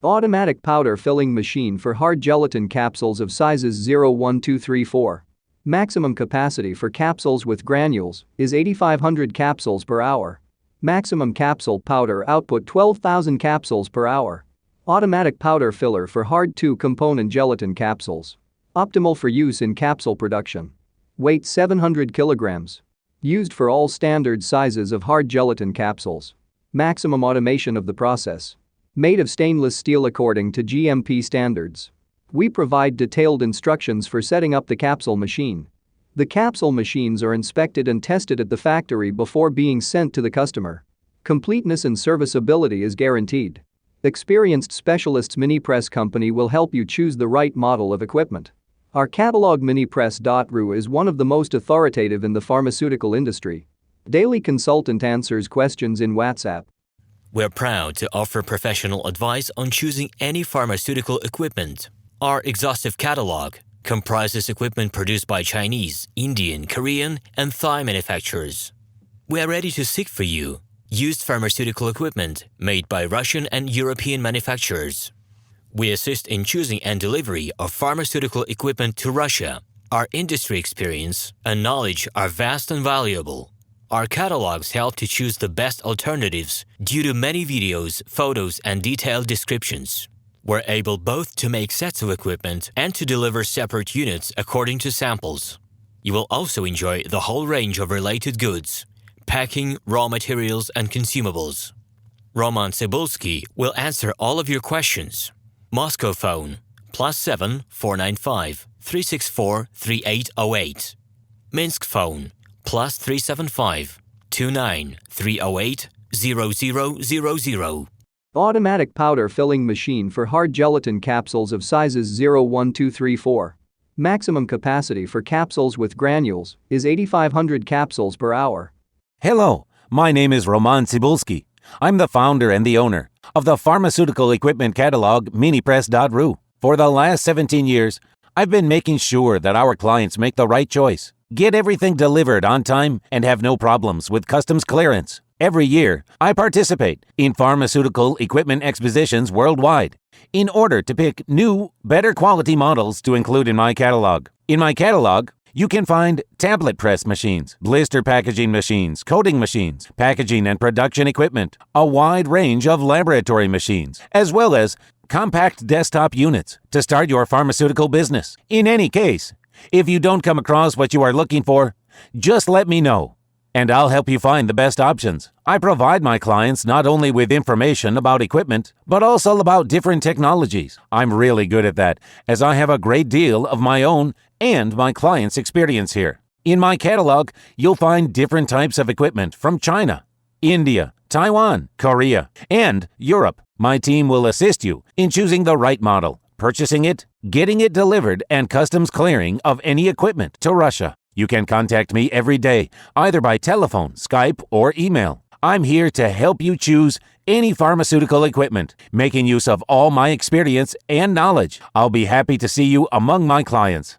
Automatic powder filling machine for hard gelatin capsules of sizes 0, 1, 2, 3, 4. Maximum capacity for capsules with granules is 8,500 capsules per hour. Maximum capsule powder output 12,000 capsules per hour. Automatic powder filler for hard 2-component gelatin capsules. Optimal for use in capsule production. Weight 700 kilograms. Used for all standard sizes of hard gelatin capsules. Maximum automation of the process. Made of stainless steel according to GMP standards. We provide detailed instructions for setting up the capsule machine. The capsule machines are inspected and tested at the factory before being sent to the customer. Completeness and serviceability is guaranteed. Experienced specialists Minipress company will help you choose the right model of equipment. Our catalog Minipress.ru is one of the most authoritative in the pharmaceutical industry. Daily consultant answers questions in WhatsApp. We're proud to offer professional advice on choosing any pharmaceutical equipment. Our exhaustive catalog comprises equipment produced by Chinese, Indian, Korean, and Thai manufacturers. We are ready to seek for you used pharmaceutical equipment made by Russian and European manufacturers. We assist in choosing and delivery of pharmaceutical equipment to Russia. Our industry experience and knowledge are vast and valuable. Our catalogs help to choose the best alternatives due to many videos, photos, and detailed descriptions. We're able both to make sets of equipment and to deliver separate units according to samples. You will also enjoy the whole range of related goods, packing, raw materials, and consumables. RomanTsibulsky will answer all of your questions. Moscow phone +7 495 364 3808. Minsk phone +375 29 308 0000. Automatic powder filling machine for hard gelatin capsules of sizes 0, 1, 2, 3, 4. Maximum capacity for capsules with granules is 8,500 capsules per hour. Hello, my name is RomanTsibulsky. I'm the founder and the owner of the pharmaceutical equipment catalog Minipress.ru. For the last 17 years, I've been making sure that our clients make the right choice, get everything delivered on time, and have no problems with customs clearance. Every year, I participate in pharmaceutical equipment expositions worldwide in order to pick new, better quality models to include in my catalog. In my catalog, you can find tablet press machines, blister packaging machines, coating machines, packaging and production equipment, a wide range of laboratory machines, as well as compact desktop units to start your pharmaceutical business. In any case, if you don't come across what you are looking for, just let me know, and I'll help you find the best options. I provide my clients not only with information about equipment, but also about different technologies. I'm really good at that, as I have a great deal of my own and my clients' experience here. In my catalog, you'll find different types of equipment from China, India, Taiwan, Korea, and Europe. My team will assist you in choosing the right model, purchasing it, getting it delivered, and customs clearing of any equipment to Russia. You can contact me every day, either by telephone, Skype, or email. I'm here to help you choose any pharmaceutical equipment, making use of all my experience and knowledge. I'll be happy to see you among my clients.